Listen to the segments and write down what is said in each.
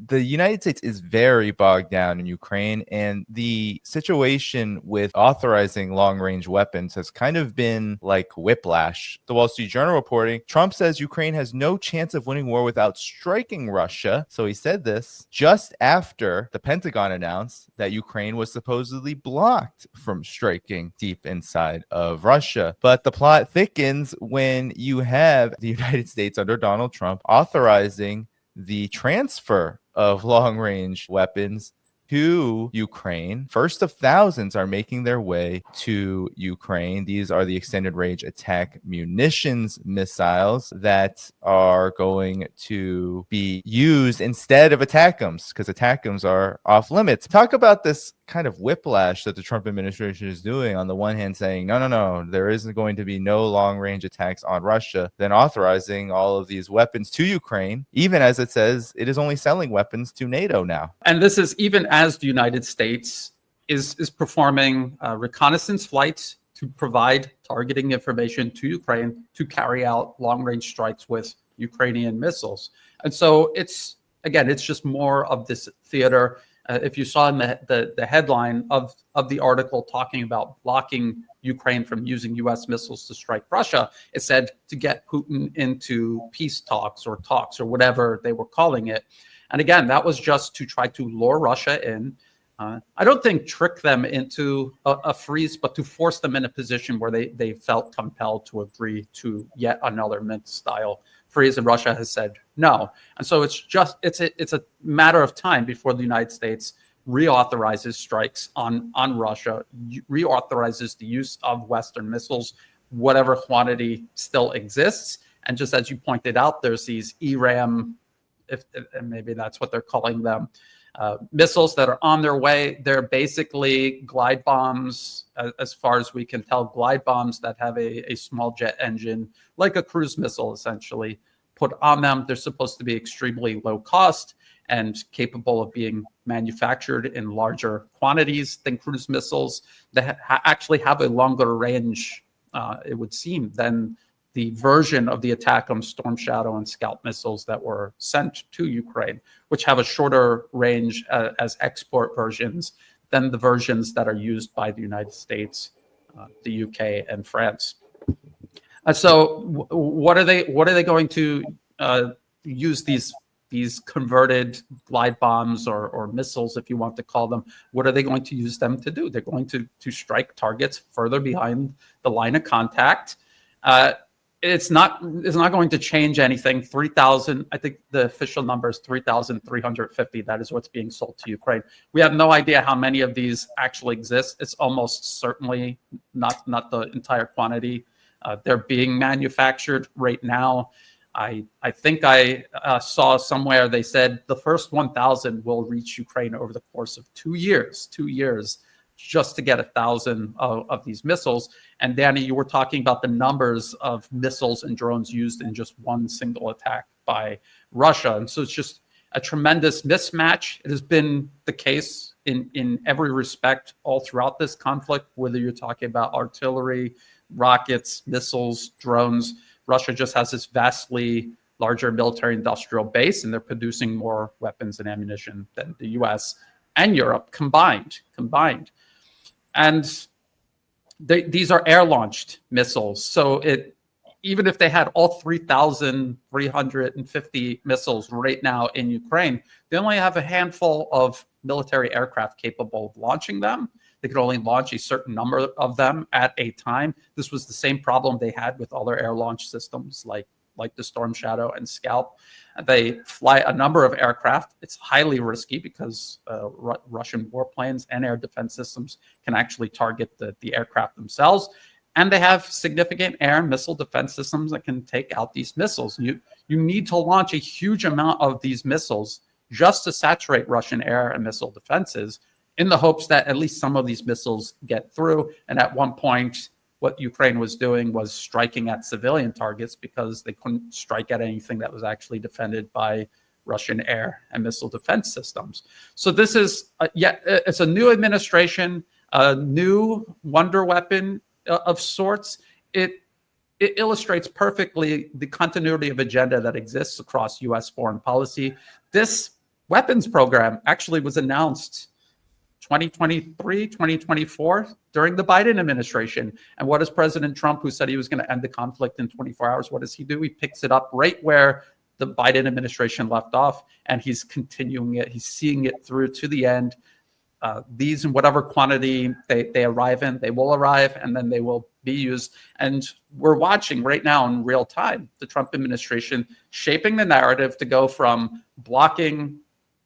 the United States is very bogged down in Ukraine, and the situation with authorizing long-range weapons has kind of been like whiplash. The Wall Street Journal reporting, Trump says Ukraine has no chance of winning war without striking Russia. So he said this just after the Pentagon announced that Ukraine was supposedly blocked from striking deep inside of Russia. But the plot thickens when you have the United States under Donald Trump authorizing the transfer of long-range weapons to Ukraine. First of thousands are making their way to Ukraine. These are the extended range attack munitions missiles that are going to be used instead of ATACMS, because ATACMS are off limits. Talk about this kind of whiplash that the Trump administration is doing. On the one hand saying, no, there isn't going to be no long-range attacks on Russia, then authorizing all of these weapons to Ukraine, even as it says it is only selling weapons to NATO now. And this is even as the United States is performing reconnaissance flights to provide targeting information to Ukraine to carry out long-range strikes with Ukrainian missiles. And so it's just more of this theater. If you saw in the headline of the article talking about blocking Ukraine from using U.S. missiles to strike Russia, it said to get Putin into peace talks or whatever they were calling it. And again, that was just to try to lure Russia in. I don't think trick them into a freeze, but to force them in a position where they felt compelled to agree to yet another Minsk-style freeze, and Russia has said no. And so it's a matter of time before the United States reauthorizes strikes on Russia, reauthorizes the use of Western missiles, whatever quantity still exists. And just as you pointed out, there's these ERAM, and maybe that's what they're calling them, missiles that are on their way. They're basically glide bombs, as far as we can tell, glide bombs that have a small jet engine, like a cruise missile, essentially, put on them. They're supposed to be extremely low cost and capable of being manufactured in larger quantities than cruise missiles that actually have a longer range, it would seem, than the version of the ATACMS, Storm Shadow, and Scalp missiles that were sent to Ukraine, which have a shorter range as export versions than the versions that are used by the United States, the UK, and France. So, what are they going to use these converted glide bombs or missiles, if you want to call them? What are they going to use them to do? They're going to strike targets further behind the line of contact. It's not going to change anything. 3,000, I think the official number is 3,350. That is what's being sold to Ukraine. We have no idea how many of these actually exist. It's almost certainly not the entire quantity. They're being manufactured right now. I think I saw somewhere they said the first 1,000 will reach Ukraine over the course of 2 years. 2 years. Just to get 1,000 of these missiles. And Danny, you were talking about the numbers of missiles and drones used in just one single attack by Russia. And so it's just a tremendous mismatch. It has been the case in every respect all throughout this conflict, whether you're talking about artillery, rockets, missiles, drones. Russia just has this vastly larger military industrial base, and they're producing more weapons and ammunition than the US and Europe combined. And these are air-launched missiles. So even if they had all 3,350 missiles right now in Ukraine, they only have a handful of military aircraft capable of launching them. They could only launch a certain number of them at a time. This was the same problem they had with other air launch systems like the Storm Shadow and Scalp. They fly a number of aircraft. It's highly risky because Russian warplanes and air defense systems can actually target the aircraft themselves. And they have significant air and missile defense systems that can take out these missiles. You need to launch a huge amount of these missiles just to saturate Russian air and missile defenses, in the hopes that at least some of these missiles get through. And at one point, what Ukraine was doing was striking at civilian targets because they couldn't strike at anything that was actually defended by Russian air and missile defense systems. So this is, it's a new administration, a new wonder weapon of sorts. It illustrates perfectly the continuity of agenda that exists across U.S. foreign policy. This weapons program actually was announced 2023, 2024 during the Biden administration. And what does President Trump, who said he was going to end the conflict in 24 hours, what does he do? He picks it up right where the Biden administration left off, and he's continuing it. He's seeing it through to the end. These, in whatever quantity they arrive in, they will arrive, and then they will be used. And we're watching right now in real time the Trump administration shaping the narrative to go from blocking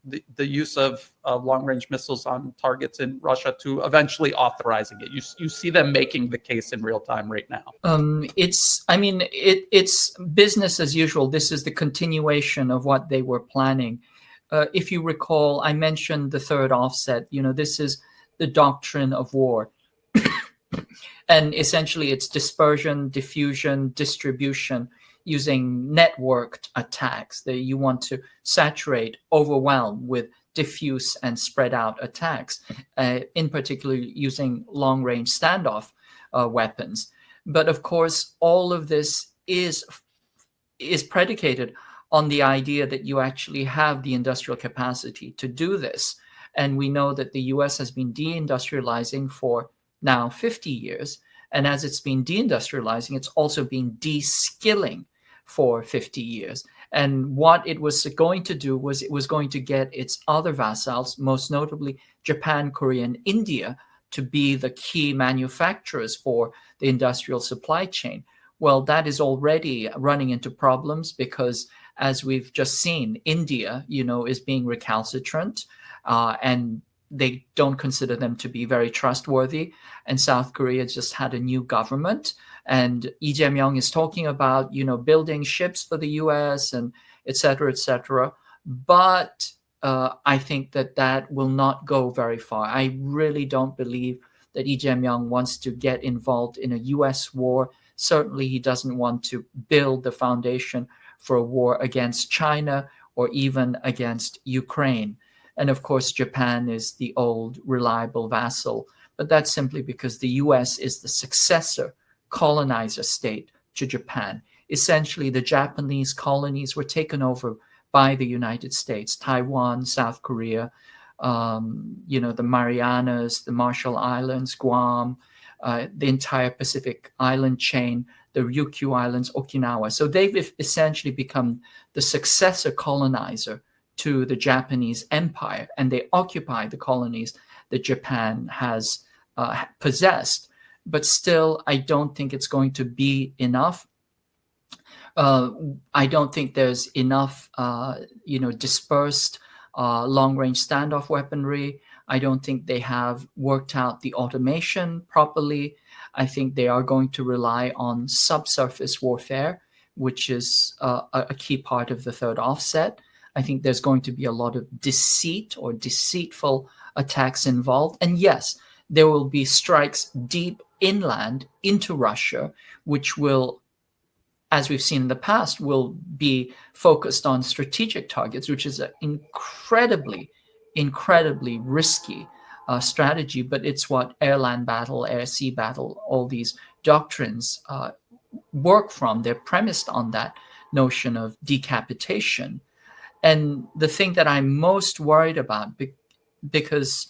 the use of long-range missiles on targets in Russia to eventually authorizing it. You see them making the case in real time right now. It's business as usual. This is the continuation of what they were planning. If you recall, I mentioned the third offset. This is the doctrine of war. And essentially it's dispersion, diffusion, distribution, using networked attacks that you want to saturate, overwhelm with diffuse and spread out attacks, in particular using long-range standoff weapons. But of course, all of this is predicated on the idea that you actually have the industrial capacity to do this. And we know that the US has been deindustrializing for now 50 years. And as it's been deindustrializing, it's also been de-skilling for 50 years. And what it was going to do was it was going to get its other vassals, most notably Japan, Korea, and India, to be the key manufacturers for the industrial supply chain. Well, that is already running into problems because, as we've just seen, India, is being recalcitrant, and they don't consider them to be very trustworthy. And South Korea just had a new government, and Lee Jae-myung is talking about, building ships for the US and et cetera, et cetera. But I think that will not go very far. I really don't believe that Lee Jae-myung wants to get involved in a US war. Certainly he doesn't want to build the foundation for a war against China or even against Ukraine. And of course, Japan is the old reliable vassal, but that's simply because the US is the successor colonizer state to Japan. Essentially, the Japanese colonies were taken over by the United States, Taiwan, South Korea, the Marianas, the Marshall Islands, Guam, the entire Pacific island chain, the Ryukyu Islands, Okinawa. So they've essentially become the successor colonizer to the Japanese empire, and they occupy the colonies that Japan has possessed. But still, I don't think it's going to be enough. I don't think there's enough, dispersed long-range standoff weaponry. I don't think they have worked out the automation properly. I think they are going to rely on subsurface warfare, which is a key part of the third offset. I think there's going to be a lot of deceit or deceitful attacks involved. And yes, there will be strikes deep inland into Russia, which will, as we've seen in the past, will be focused on strategic targets, which is an incredibly risky strategy. But it's what air-land battle, air-sea battle, all these doctrines work from. They're premised on that notion of decapitation. And the thing that I'm most worried about, because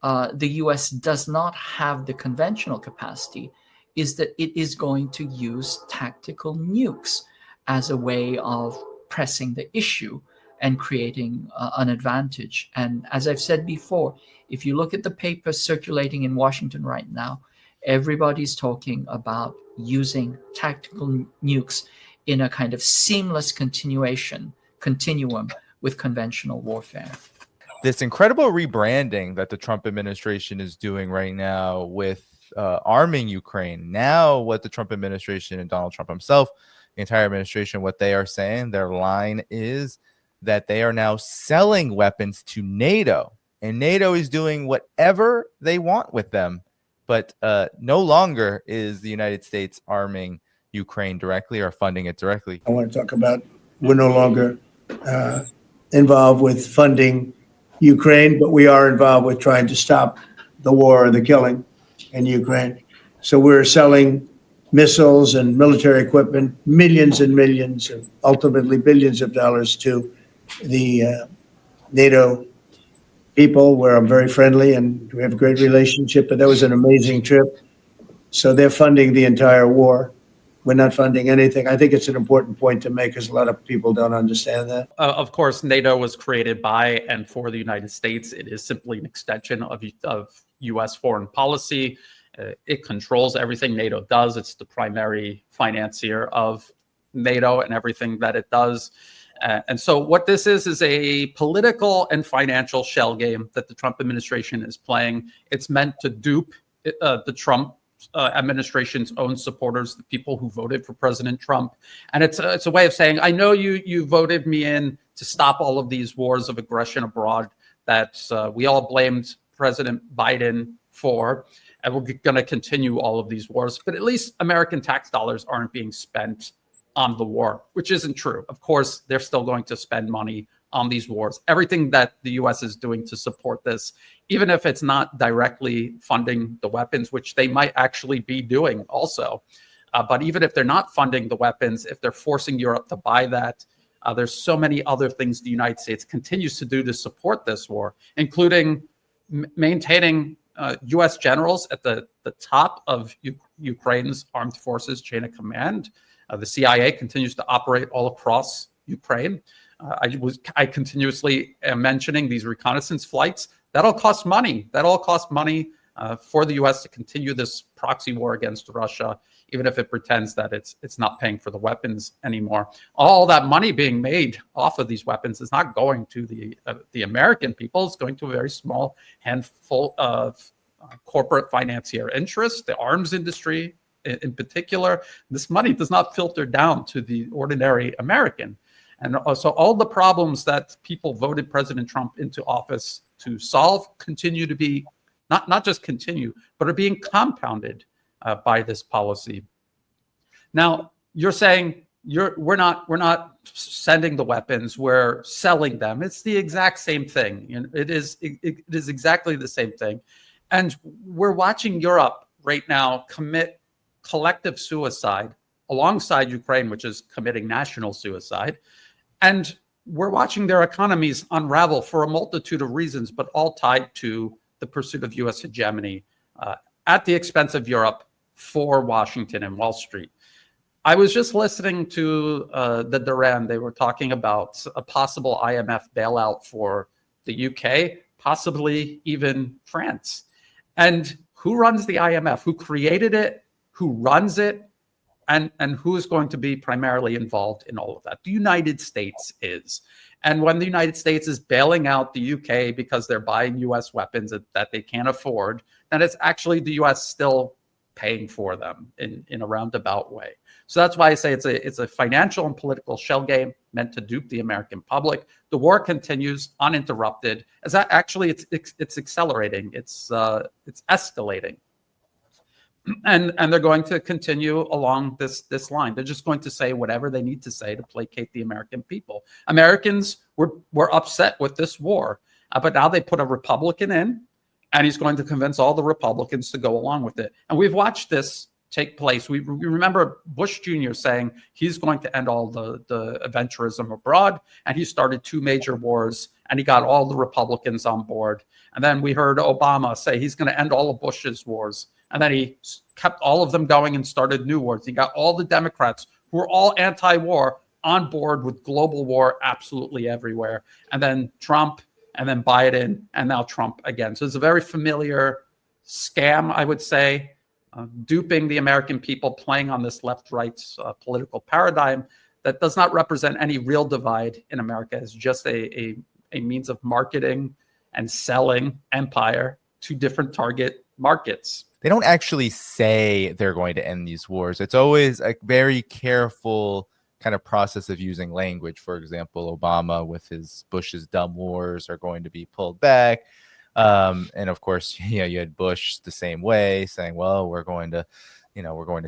the US does not have the conventional capacity, is that it is going to use tactical nukes as a way of pressing the issue and creating an advantage. And as I've said before, if you look at the papers circulating in Washington right now, everybody's talking about using tactical nukes in a kind of seamless continuum with conventional warfare. This incredible rebranding that the Trump administration is doing right now with arming Ukraine. Now, what the Trump administration and Donald Trump himself, the entire administration, what they are saying, their line is that they are now selling weapons to NATO, and NATO is doing whatever they want with them. But no longer is the United States arming Ukraine directly or funding it directly. I want to talk about we're no longer involved with funding Ukraine, but we are involved with trying to stop the war or the killing in Ukraine. So we're selling missiles and military equipment, millions and millions, and ultimately billions of dollars to the NATO people where I'm very friendly and we have a great relationship, but that was an amazing trip. So they're funding the entire war. We're not funding anything. I think it's an important point to make because a lot of people don't understand that. Of course, NATO was created by and for the United States. It is simply an extension of U.S. foreign policy. It controls everything NATO does. It's the primary financier of NATO and everything that it does. And so what this is a political and financial shell game that the Trump administration is playing. It's meant to dupe the Trump administration's own supporters, the people who voted for President Trump. And it's a way of saying, I know you voted me in to stop all of these wars of aggression abroad that we all blamed President Biden for. And we're going to continue all of these wars. But at least American tax dollars aren't being spent on the war, which isn't true. Of course, they're still going to spend money on these wars. Everything that the U.S. is doing to support this, even if it's not directly funding the weapons, which they might actually be doing also. But even if they're not funding the weapons, if they're forcing Europe to buy that, there's so many other things the United States continues to do to support this war, including maintaining U.S. generals at the top of Ukraine's armed forces chain of command. The CIA continues to operate all across Ukraine. I continuously am mentioning these reconnaissance flights. That all costs money. That all costs money for the U.S. to continue this proxy war against Russia, even if it pretends that it's not paying for the weapons anymore. All that money being made off of these weapons is not going to the American people. It's going to a very small handful of corporate financier interests, the arms industry in particular. This money does not filter down to the ordinary American. And so all the problems that people voted President Trump into office to solve continue to be, not just continue, but are being compounded by this policy. Now, you're saying we're not sending the weapons, we're selling them. It's the exact same thing. It is exactly the same thing. And we're watching Europe right now commit collective suicide alongside Ukraine, which is committing national suicide. And we're watching their economies unravel for a multitude of reasons, but all tied to the pursuit of U.S. hegemony at the expense of Europe for Washington and Wall Street. I was just listening to the Duran. They were talking about a possible IMF bailout for the UK, possibly even France. And who runs the IMF? Who created it? Who runs it? And who is going to be primarily involved in all of that? The United States is. And when the United States is bailing out the UK because they're buying US weapons that they can't afford, then it's actually the US still paying for them in a roundabout way. So that's why I say it's a financial and political shell game meant to dupe the American public. The war continues uninterrupted. As that actually it's accelerating. It's escalating. And they're going to continue along this line. They're just going to say whatever they need to say to placate the American people. Americans were upset with this war, but now they put a Republican in, and he's going to convince all the Republicans to go along with it. And we've watched this take place. We remember Bush Jr. saying he's going to end all the adventurism abroad, and he started 2 major wars, and he got all the Republicans on board. And then we heard Obama say he's going to end all of Bush's wars. And then he kept all of them going and started new wars. He got all the Democrats who were all anti-war on board with global war absolutely everywhere. And then Trump, and then Biden, and now Trump again. So it's a very familiar scam, I would say, duping the American people, playing on this left-right political paradigm that does not represent any real divide in America. It's just a means of marketing and selling empire to different target markets. They don't actually say they're going to end these wars. It's always a very careful kind of process of using language. For example, Obama with Bush's dumb wars are going to be pulled back. And of course, you had Bush the same way, saying, well, we're going to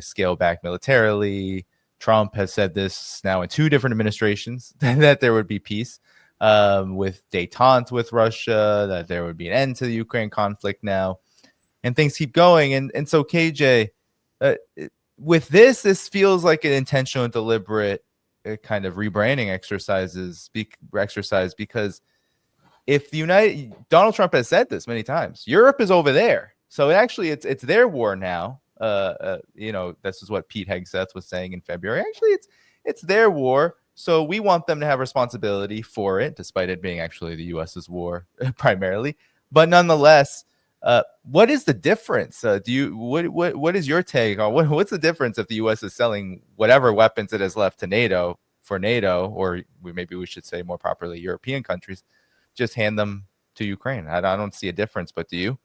scale back militarily. Trump has said this now in 2 different administrations that there would be peace with détente with Russia, that there would be an end to the Ukraine conflict now. And things keep going. And so, KJ, with this feels like an intentional and deliberate kind of rebranding exercise because if Donald Trump has said this many times, Europe is over there. So actually it's their war now. This is what Pete Hegseth was saying in February. Actually, it's their war. So we want them to have responsibility for it, despite it being actually the U.S.'s war primarily. But nonetheless, what is the difference? What is your take on what's the difference if the U.S. is selling whatever weapons it has left to NATO for NATO, or maybe we should say more properly, European countries, just hand them to Ukraine? I don't see a difference, but do you?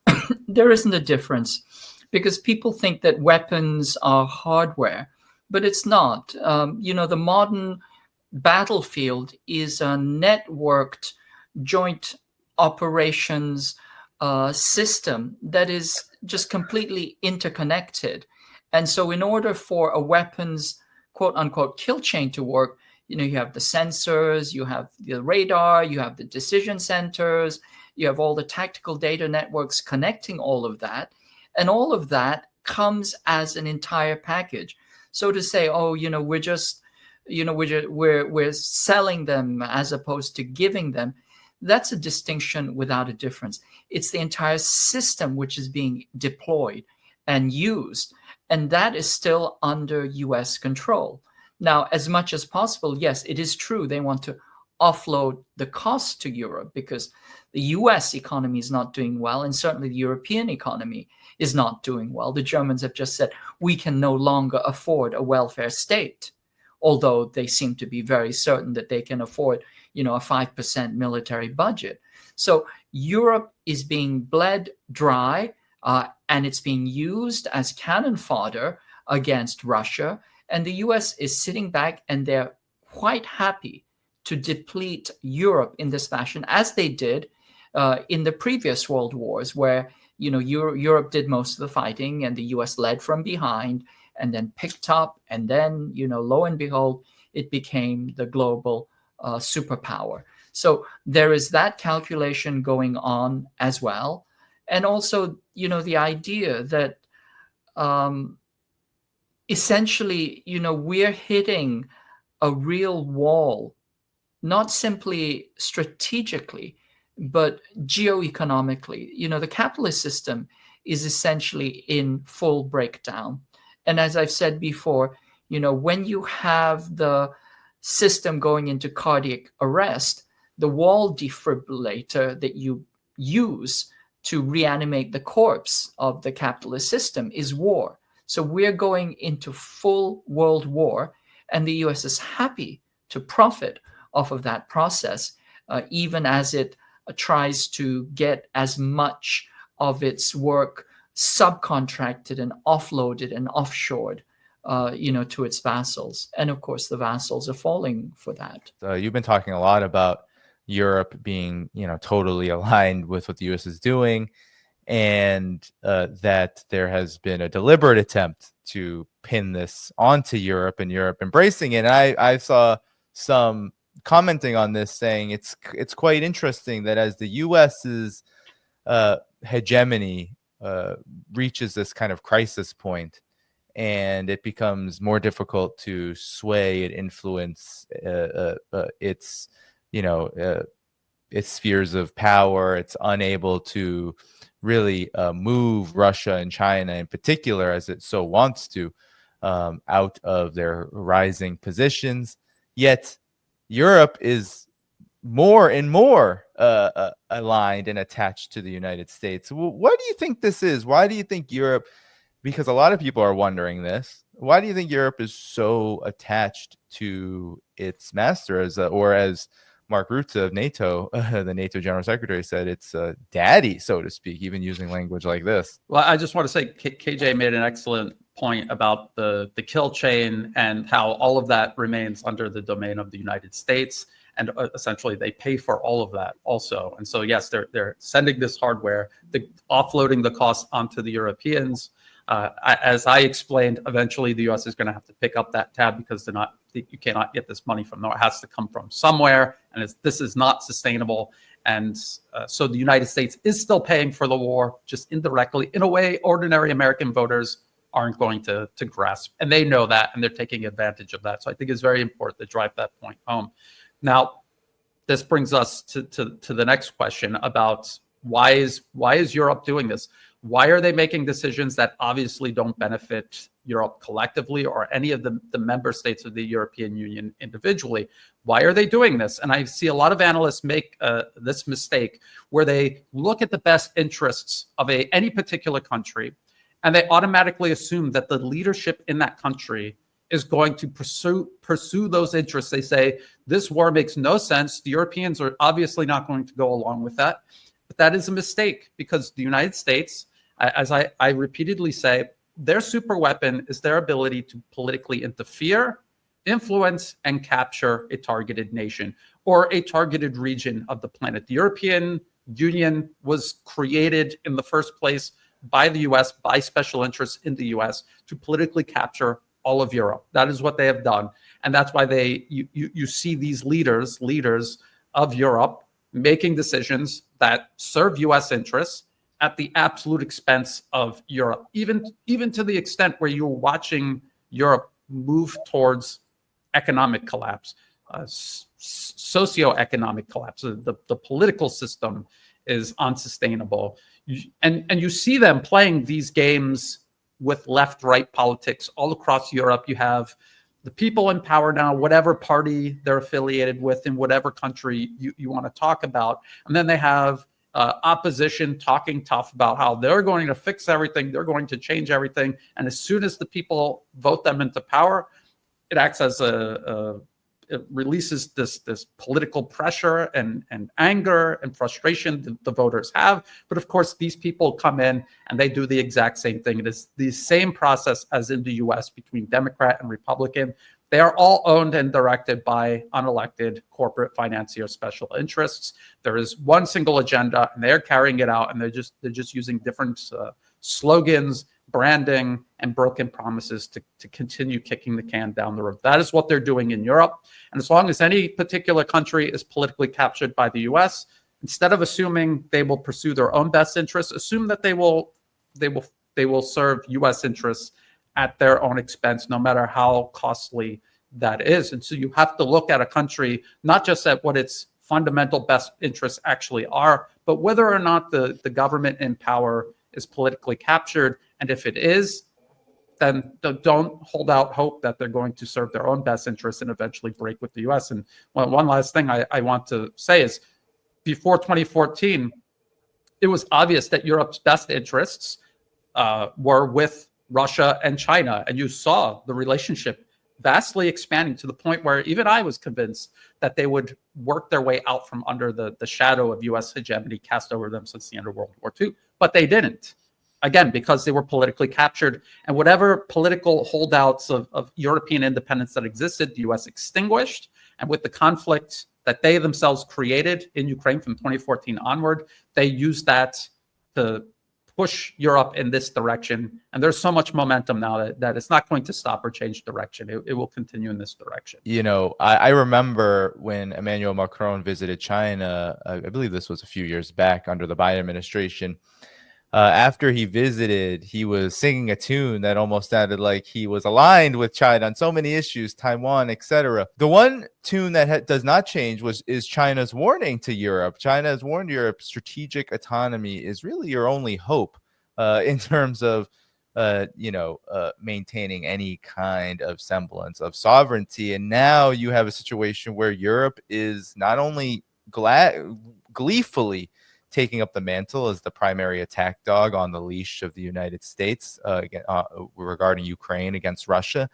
There isn't a difference because people think that weapons are hardware, but it's not. The modern battlefield is a networked joint operations system that is just completely interconnected. And so in order for a weapons quote unquote kill chain to work, you have the sensors, you have the radar, you have the decision centers, you have all the tactical data networks connecting all of that. And all of that comes as an entire package. So to say, we're just, we're selling them as opposed to giving them, that's a distinction without a difference. It's the entire system which is being deployed and used, and that is still under US control. Now, as much as possible, yes, it is true they want to offload the cost to Europe because the US economy is not doing well, and certainly the European economy is not doing well. The Germans have just said, we can no longer afford a welfare state, although they seem to be very certain that they can afford, a 5% military budget. So Europe is being bled dry, and it's being used as cannon fodder against Russia. And the US is sitting back, and they're quite happy to deplete Europe in this fashion, as they did in the previous world wars, where Europe did most of the fighting and the US led from behind and then picked up, and then lo and behold, it became the global superpower. So there is that calculation going on as well, and also the idea that essentially we're hitting a real wall, not simply strategically, but geoeconomically. The capitalist system is essentially in full breakdown. And as I've said before, when you have the system going into cardiac arrest, the wall defibrillator that you use to reanimate the corpse of the capitalist system is war. So we're going into full world war, and the US is happy to profit off of that process, even as it tries to get as much of its work subcontracted and offloaded and offshored, to its vassals. And of course, the vassals are falling for that. You've been talking a lot about Europe being, totally aligned with what the US is doing, and that there has been a deliberate attempt to pin this onto Europe, and Europe embracing it. And I saw some commenting on this saying it's quite interesting that as the US's hegemony reaches this kind of crisis point, and it becomes more difficult to sway and influence its spheres of power. It's unable to really move Russia and China in particular, as it so wants to, out of their rising positions. Yet Europe is more and more aligned and attached to the United States. What do you think this is? Why do you think Europe, because a lot of people are wondering this, why do you think Europe is so attached to its master, as Mark Rutte of NATO, the NATO General Secretary, said, it's daddy, so to speak, even using language like this? Well, I just want to say KJ made an excellent point about the kill chain and how all of that remains under the domain of the United States. And essentially, they pay for all of that also. And so, yes, they're sending this hardware, offloading the cost onto the Europeans. As I explained, eventually the U.S. is going to have to pick up that tab because you cannot get this money from nowhere. It has to come from somewhere, and this is not sustainable. And so the United States is still paying for the war, just indirectly, in a way ordinary American voters aren't going to grasp. And they know that, and they're taking advantage of that. So I think it's very important to drive that point home. Now, this brings us to the next question about why is Europe doing this? Why are they making decisions that obviously don't benefit Europe collectively or any of the member states of the European Union individually? Why are they doing this? And I see a lot of analysts make this mistake where they look at the best interests of any particular country, and they automatically assume that the leadership in that country is going to pursue those interests. They say, this war makes no sense. The Europeans are obviously not going to go along with that. But that is a mistake, because the United States, as I repeatedly say, their super weapon is their ability to politically interfere, influence, and capture a targeted nation or a targeted region of the planet. The European Union was created in the first place by the US, by special interests in the US, to politically capture all of Europe. That is what they have done. And that's why you see these leaders of Europe making decisions that serve US interests at the absolute expense of Europe, even to the extent where you're watching Europe move towards economic collapse, socioeconomic collapse. The political system is unsustainable. And you see them playing these games with left-right politics all across Europe. You have the people in power now, whatever party they're affiliated with in whatever country you want to talk about. And then they have opposition talking tough about how they're going to fix everything, they're going to change everything. And as soon as the people vote them into power, it acts as it releases this political pressure and anger and frustration the voters have. But of course, these people come in and they do the exact same thing. It is the same process as in the US between Democrat and Republican. They are all owned and directed by unelected corporate financier special interests. There is one single agenda, and they're carrying it out, and they're just using different slogans, branding, and broken promises to continue kicking the can down the road. That is what they're doing in Europe. And as long as any particular country is politically captured by the US, instead of assuming they will pursue their own best interests, assume that they will serve US interests at their own expense, no matter how costly that is. And so you have to look at a country, not just at what its fundamental best interests actually are, but whether or not the government in power is politically captured. And if it is, then don't hold out hope that they're going to serve their own best interests and eventually break with the US. And one last thing I want to say is, before 2014, it was obvious that Europe's best interests were with Russia and China. And you saw the relationship vastly expanding to the point where even I was convinced that they would work their way out from under the shadow of US hegemony cast over them since the end of World War II. But they didn't. Again, because they were politically captured. And whatever political holdouts of European independence that existed, the US extinguished. And with the conflict that they themselves created in Ukraine from 2014 onward, they used that to push Europe in this direction. And there's so much momentum now that it's not going to stop or change direction. It will continue in this direction. You know, I remember when Emmanuel Macron visited China, I believe this was a few years back under the Biden administration. After he visited, he was singing a tune that almost sounded like he was aligned with China on so many issues, Taiwan, etc. The one tune that does not change is China's warning to Europe. China has warned Europe strategic autonomy is really your only hope in terms of maintaining any kind of semblance of sovereignty. And now you have a situation where Europe is not only gleefully taking up the mantle as the primary attack dog on the leash of the United States regarding Ukraine against Russia,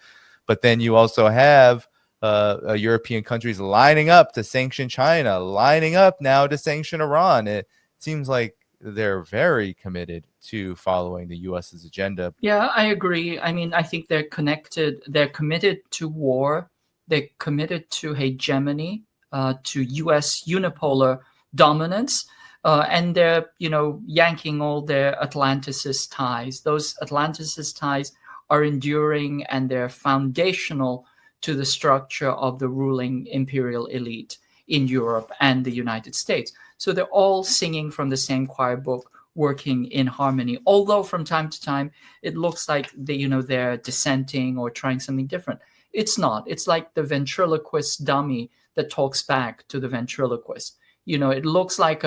but then you also have European countries lining up to sanction China, lining up now to sanction Iran. It seems like they're very committed to following the US's agenda. Yeah, I agree. I mean, I think they're connected. They're committed to war. They're committed to hegemony, to US unipolar dominance. And they're, yanking all their Atlanticist ties. Those Atlanticist ties are enduring, and they're foundational to the structure of the ruling imperial elite in Europe and the United States. So they're all singing from the same choir book, working in harmony. Although from time to time, it looks like they're dissenting or trying something different. It's not. It's like the ventriloquist dummy that talks back to the ventriloquist. It looks like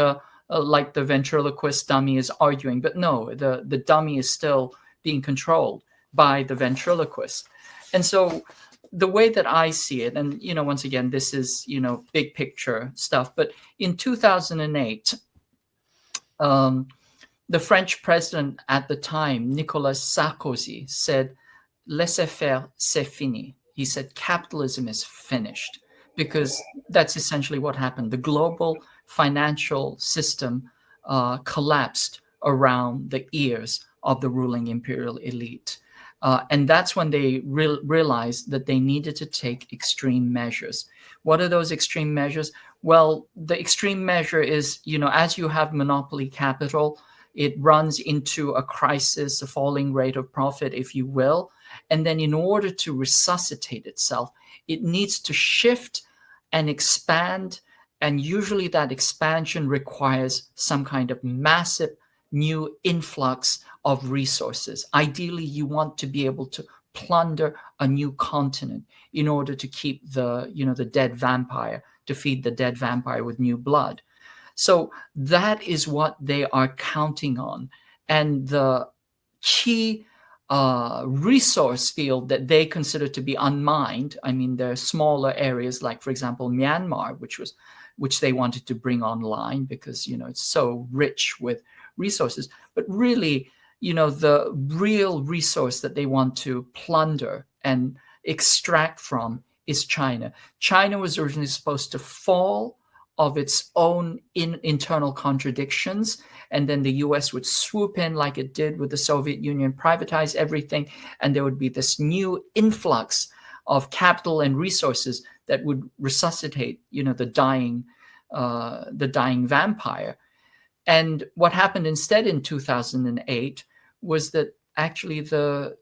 like the ventriloquist dummy is arguing, but no, the dummy is still being controlled by the ventriloquist. And so the way that I see it, and once again, this is big picture stuff, but in 2008, the French president at the time, Nicolas Sarkozy, said, "Laissez-faire, c'est fini." He said, "Capitalism is finished," because that's essentially what happened. The global financial system collapsed around the ears of the ruling imperial elite. And that's when they realized that they needed to take extreme measures. What are those extreme measures? Well, the extreme measure is, as you have monopoly capital, it runs into a crisis, a falling rate of profit, if you will. And then in order to resuscitate itself, it needs to shift and expand. And usually that expansion requires some kind of massive new influx of resources. Ideally, you want to be able to plunder a new continent in order to keep the dead vampire, to feed the dead vampire with new blood. So that is what they are counting on. And the key resource field that they consider to be unmined, I mean, there are smaller areas like, for example, Myanmar, which they wanted to bring online because, it's so rich with resources. But really, the real resource that they want to plunder and extract from is China. China was originally supposed to fall of its own internal contradictions, and then the US would swoop in like it did with the Soviet Union, privatize everything, and there would be this new influx of capital and resources that would resuscitate, the dying vampire. And what happened instead in 2008 was that actually the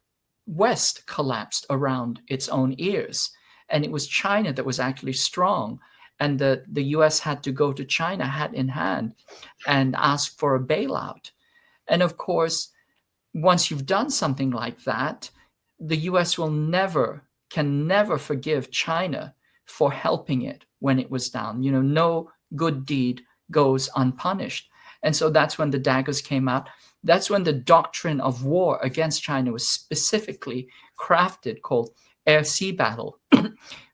West collapsed around its own ears, and it was China that was actually strong. And the US had to go to China hat in hand and ask for a bailout. And of course, once you've done something like that, the US can never forgive China for helping it when it was down. No good deed goes unpunished. And so that's when the daggers came out. That's when the doctrine of war against China was specifically crafted, called air-sea battle,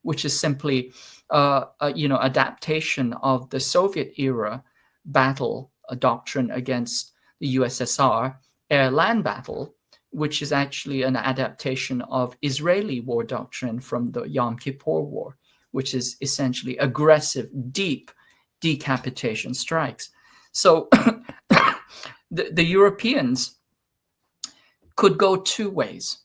which is simply adaptation of the Soviet era battle doctrine against the USSR, air-land battle, which is actually an adaptation of Israeli war doctrine from the Yom Kippur War, which is essentially aggressive, deep decapitation strikes. So the Europeans could go two ways.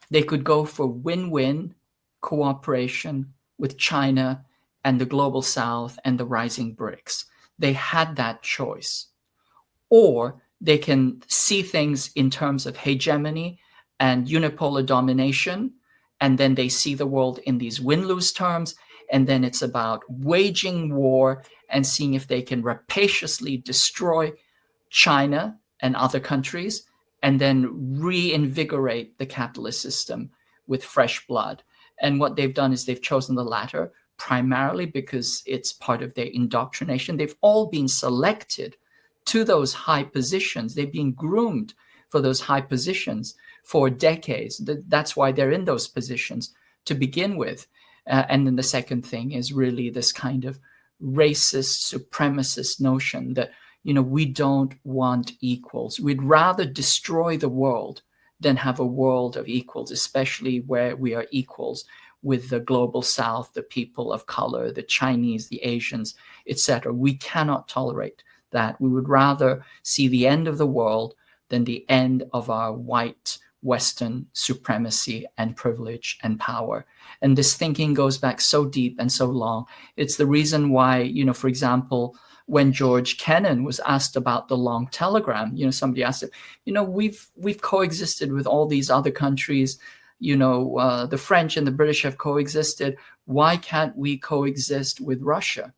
They could go for win-win cooperation with China and the global South and the rising BRICS. They had that choice. Or they can see things in terms of hegemony and unipolar domination, and then they see the world in these win-lose terms, and then it's about waging war and seeing if they can rapaciously destroy China and other countries, and then reinvigorate the capitalist system with fresh blood. And what they've done is they've chosen the latter, primarily because it's part of their indoctrination. They've all been selected to those high positions. They've been groomed for those high positions for decades. That's why they're in those positions to begin with. And then the second thing is really this kind of racist, supremacist notion that, we don't want equals. We'd rather destroy the world than have a world of equals, especially where we are equals with the global South, the people of color, the Chinese, the Asians, etc. We cannot tolerate that. We would rather see the end of the world than the end of our white Western supremacy and privilege and power. And this thinking goes back so deep and so long. It's the reason why, for example, when George Kennan was asked about the long telegram, somebody asked him, we've coexisted with all these other countries, the French and the British have coexisted. Why can't we coexist with Russia?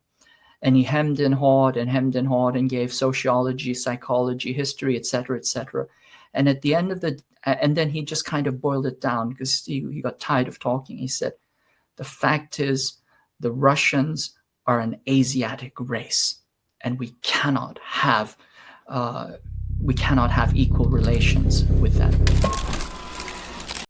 And he hemmed and hawed and gave sociology, psychology, history, etc., etc. And at the end of And then he just kind of boiled it down because he got tired of talking. He said, the fact is, the Russians are an Asiatic race, and we cannot have equal relations with them.